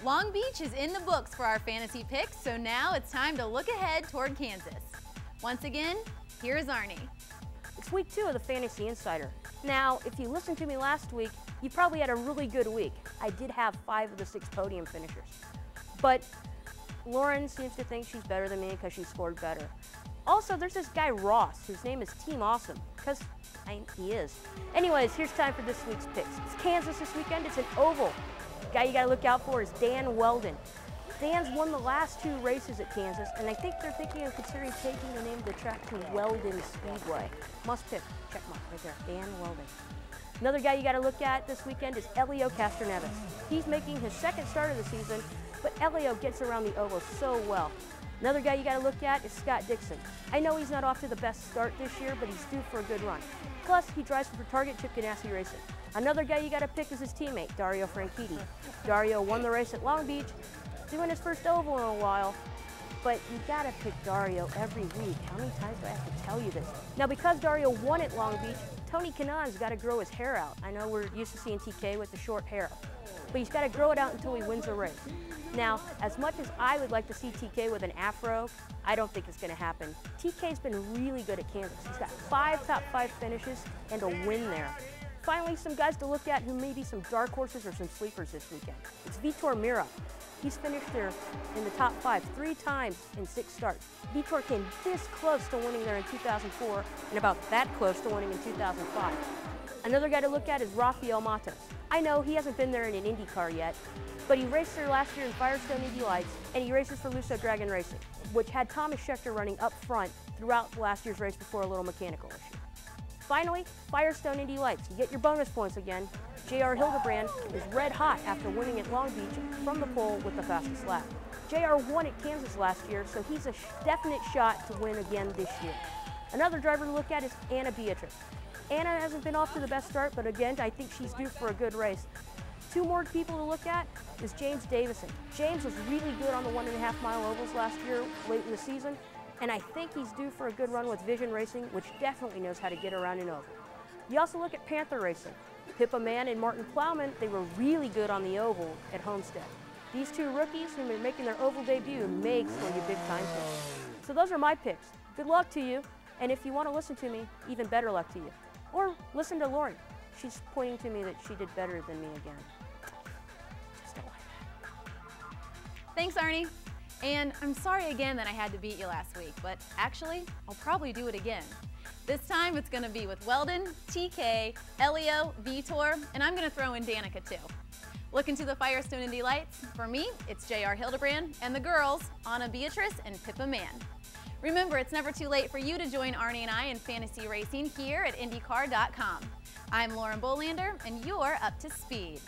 Long Beach is in the books for our fantasy picks, so now it's time to look ahead toward Kansas. Once again, here's Arnie. It's week 2 of the Fantasy Insider. Now, if you listened to me last week, you probably had a really good week. I did have 5 of the 6 podium finishers. But Lauren seems to think she's better than me because she scored better. Also, there's this guy Ross, whose name is Team Awesome, because he is. Anyways, here's time for this week's picks. It's Kansas this weekend. It's an oval. The guy you got to look out for is Dan Weldon. Dan's won the last 2 races at Kansas, and I think they're thinking of considering taking the name of the track to Weldon Speedway. Must pick. Check mark right there. Dan Weldon. Another guy you got to look at this weekend is Elio Castroneves. He's making his 2nd start of the season, but Elio gets around the oval so well. Another guy you got to look at is Scott Dixon. I know he's not off to the best start this year, but he's due for a good run. Plus, he drives for Target Chip Ganassi Racing. Another guy you got to pick is his teammate, Dario Franchitti. Dario won the race at Long Beach, doing his first oval in a while, but you got to pick Dario every week. How many times do I have to tell you this? Now, because Dario won at Long Beach, Tony Kanaan's got to grow his hair out. I know we're used to seeing TK with the short hair, but he's got to grow it out until he wins a race. Now, as much as I would like to see TK with an afro, I don't think it's going to happen. TK's been really good at Kansas. He's got 5 top 5 finishes and a win there. Finally, some guys to look at who may be some dark horses or some sleepers this weekend. It's Vitor Mira. He's finished there in the top 5 3 times in 6 starts. Vitor came this close to winning there in 2004 and about that close to winning in 2005. Another guy to look at is Rafael Matos. I know he hasn't been there in an Indy car yet, but he raced there last year in Firestone Indy Lights, and he races for Lusso Dragon Racing, which had Thomas Schechter running up front throughout last year's race before a little mechanical issue. Finally, Firestone Indy Lights. You get your bonus points again. JR Hildebrand is red hot after winning at Long Beach from the pole with the fastest lap. JR won at Kansas last year, so he's a definite shot to win again this year. Another driver to look at is Anna Beatrice. Anna hasn't been off to the best start, but again, I think she's due for a good race. 2 more people to look at is James Davison. James was really good on the 1.5 mile ovals last year, late in the season, and I think he's due for a good run with Vision Racing, which definitely knows how to get around an oval. You also look at Panther Racing. Pippa Mann and Martin Plowman, they were really good on the oval at Homestead. These 2 rookies who are making their oval debut may score you big time picks. So those are my picks. Good luck to you, and if you want to listen to me, even better luck to you. Or listen to Lauren. She's pointing to me that she did better than me again. Just don't like that. Thanks, Arnie. And I'm sorry again that I had to beat you last week, but actually, I'll probably do it again. This time it's going to be with Weldon, TK, Elio, Vitor, and I'm going to throw in Danica too. Looking to the Firestone Indy Lights, for me, it's JR Hildebrand, and the girls, Anna Beatrice and Pippa Mann. Remember, it's never too late for you to join Arnie and I in fantasy racing here at IndyCar.com. I'm Lauren Bolander, and you're up to speed.